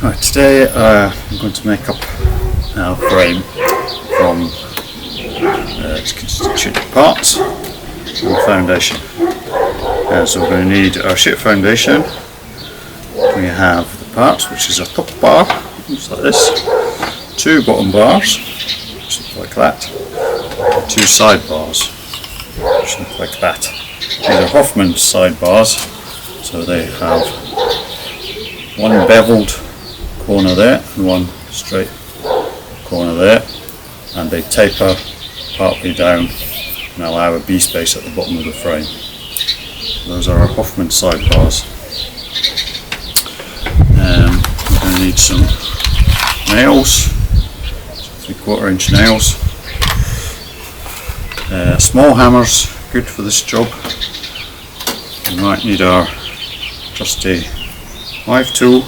Right, today I'm going to make up our frame from its constituent parts and foundation. So we're going to need our sheet foundation. We have the parts, which is a top bar, looks like this, two bottom bars, which look like that, and two side bars, which look like that. These are Hoffman side bars, so they have one beveled corner there and one straight corner there, and they taper partly down and allow a B space at the bottom of the frame. Those are our Hoffman side bars. We're going to need some nails, 3/4 inch nails. Small hammers, good for this job. We might need our trusty hive tool,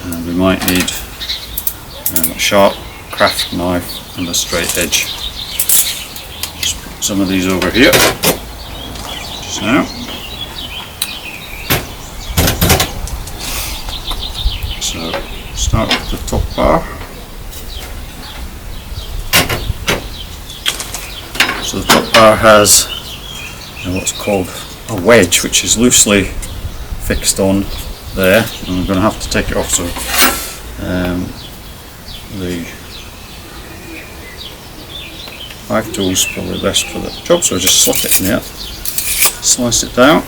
and we might need a sharp craft knife and a straight edge. Just put some of these over here just now. So start with the top bar. So the top bar has what's called a wedge, which is loosely fixed on there, and I'm going to have to take it off, so the hive tool is probably best for the job, so I just slot it in there, slice it down,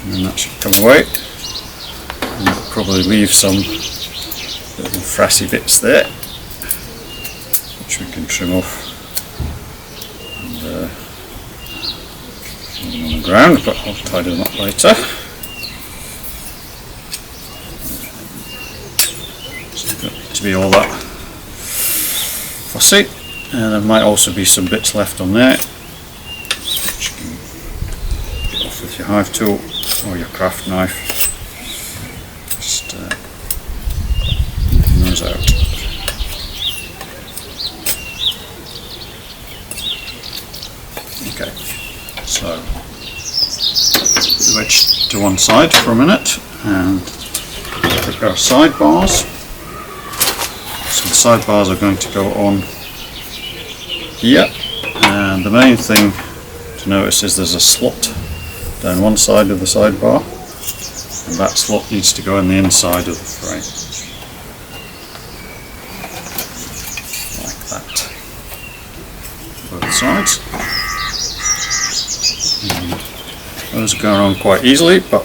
and then that should come away, and it'll probably leave some little frassy bits there which we can trim off and leave them on the ground, but I'll tidy them up later. To be all that fussy, and there might also be some bits left on there which you can get off with your hive tool or your craft knife. Just even those out. Okay, so put the wedge to one side for a minute and pick our side bars. So the side bars are going to go on here, and the main thing to notice is there's a slot down one side of the side bar, and that slot needs to go in the inside of the frame, like that, both sides. And those go on quite easily, but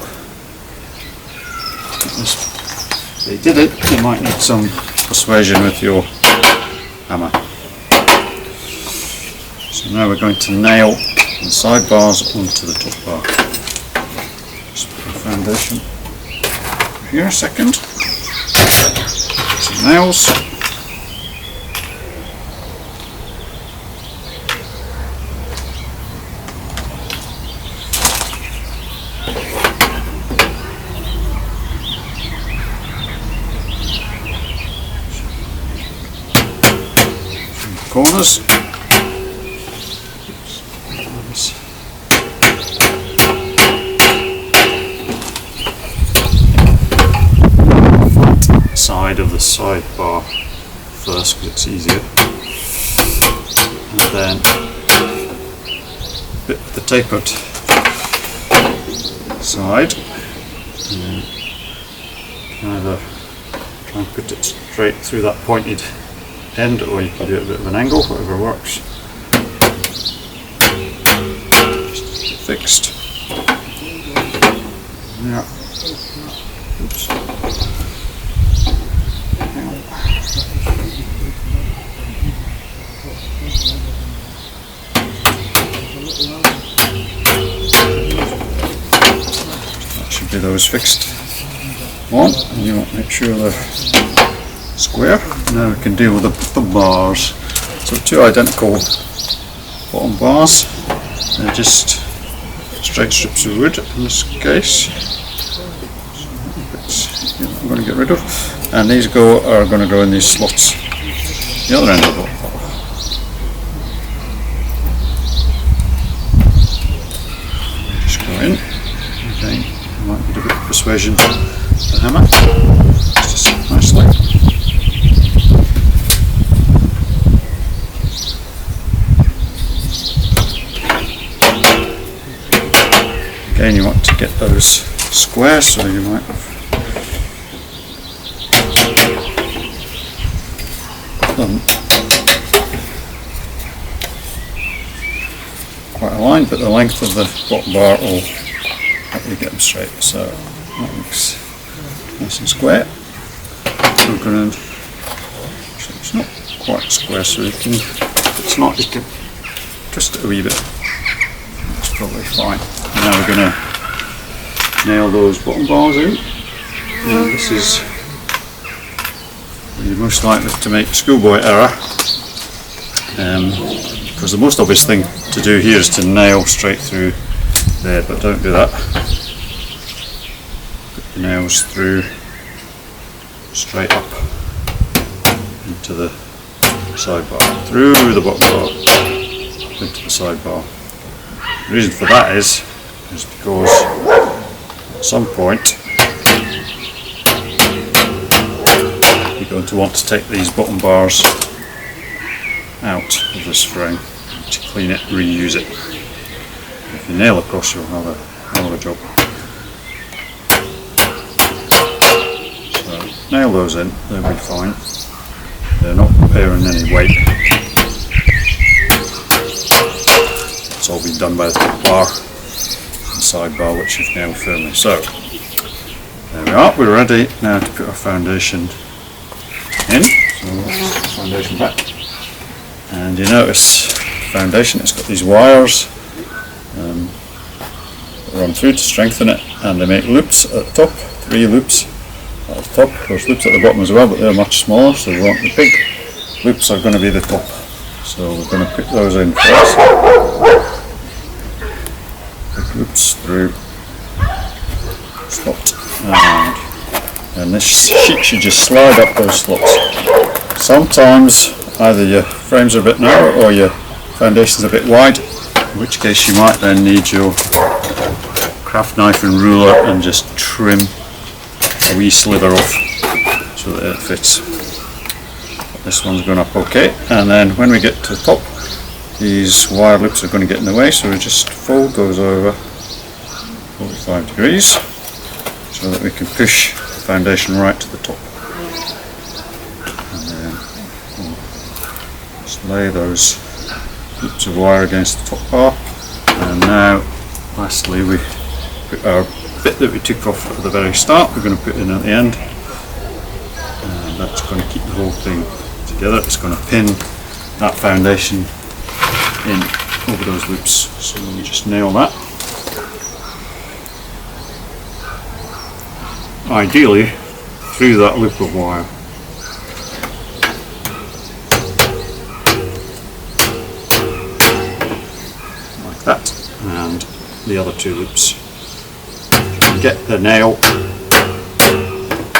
if they did it, you might need some persuasion with your hammer. So now we're going to nail the side bars onto the top bar. Just put the foundation over here a second. Some nails. Corners. Side of the side bar first, because it's easier, and then bit of the tapered side, and either try and put it straight through that pointed end, or you can do it at a bit of an angle, whatever works. Just get it fixed. Yeah. Oops. That should be those fixed on, and you want to make sure they're square. Now we can deal with the bars. So two identical bottom bars. They're just straight strips of wood in this case. I'm going to get rid of. And these are going to go in these slots. The other end of the bottom. Just go in. Again, you might need a bit of persuasion the hammer just to sit nicely. Again, you want to get those squares, so you might have them quite aligned, but the length of the bottom bar will help you get them straight. So that looks nice and square. So we're going to, it's not quite square, so you can, if it's not, you can twist it a wee bit. That's probably fine. Now we're going to nail those bottom bars in. Now this is where you're most likely to make a schoolboy error, because the most obvious thing to do here is to nail straight through there, but don't do that. Put the nails through straight up into the sidebar, through the bottom bar, into the sidebar. The reason for that is because at some point you're going to want to take these bottom bars out of this frame to clean it, reuse it. If you nail across, you'll have a hell of a job. So nail those in, they'll be fine. They're not bearing any weight. It's all been done by the top bar and side bar, which you've nailed firmly. So there we are, we're ready now to put our foundation in. So let's put the foundation back. And you notice the foundation, it's got these wires that run through to strengthen it, and they make loops at the top, 3 loops at the top. There's loops at the bottom as well, but they're much smaller, so we want the big loops are going to be the top. So we're going to put those in first. Big loops through, slot, and this sheet should just slide up those slots. Sometimes either your frames are a bit narrow or your foundation's a bit wide, in which case you might then need your craft knife and ruler and just trim a wee slither off so that it fits. This one's going up okay, and then when we get to the top, these wire loops are going to get in the way, so we just fold those over 45 degrees so that we can push the foundation right to the top. And then we'll just lay those loops of wire against the top bar, and now lastly we put our bit that we took off at the very start, we're going to put in at the end, and that's going to keep the whole thing together. It's going to pin that foundation in over those loops, so we just nail that. Ideally through that loop of wire. Like that, and the other 2 loops. Get the nail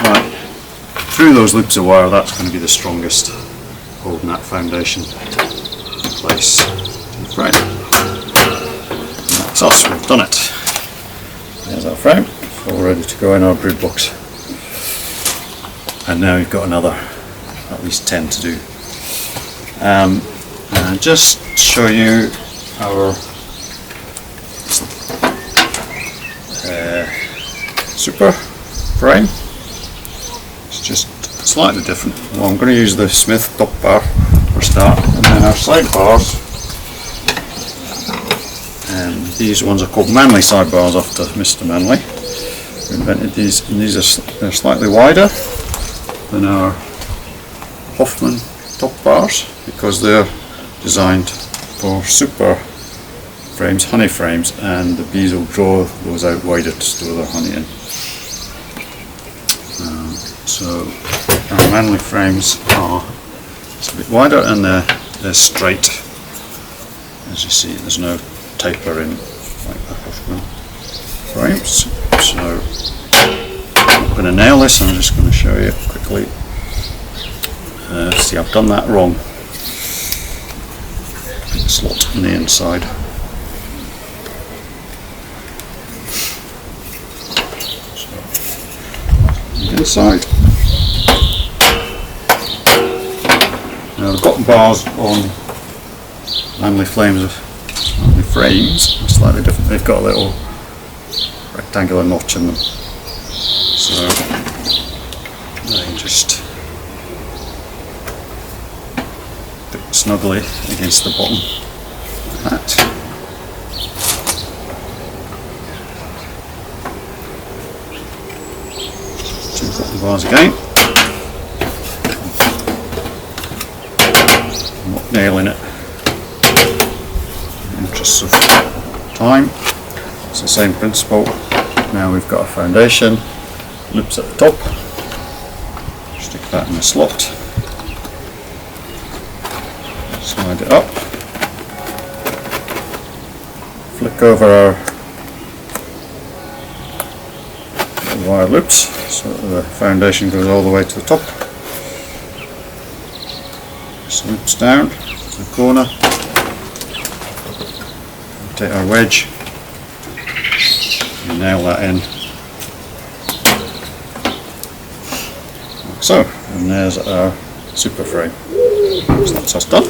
right through those loops of wire. That's going to be the strongest, holding that foundation in place to the frame. And that's us, we've done it. There's our frame, all ready to go in our brood box. And now we've got another at least 10 to do. And just to show you our super frame. It's just slightly different. Well, I'm going to use the Smith top bar for start, and then our side bars. These ones are called Manley side bars after Mr. Manley. We invented these, and they're slightly wider than our Hoffman top bars because they're designed for super frames, honey frames, and the bees will draw those out wider to store their honey in. So our Manley frames are it's a bit wider, and they're straight. As you see, there's no taper in like the Hoffman frames. So I'm going to nail this, and I'm just going to show you quickly. See, I've done that wrong. Big slot on the inside. inside. Now the bottom bars on Manly Frames are slightly different. They've got a little rectangular notch in them, so they just fit snugly against the bottom like that. Two bottom bars again. I'm not nailing it in the interest of time. It's the same principle. Now we've got a foundation, loops at the top, stick that in the slot, slide it up, flick over our wire loops so that the foundation goes all the way to the top. Just loops down to the corner, take our wedge and nail that in like so, and there's our super frame. So that's us done.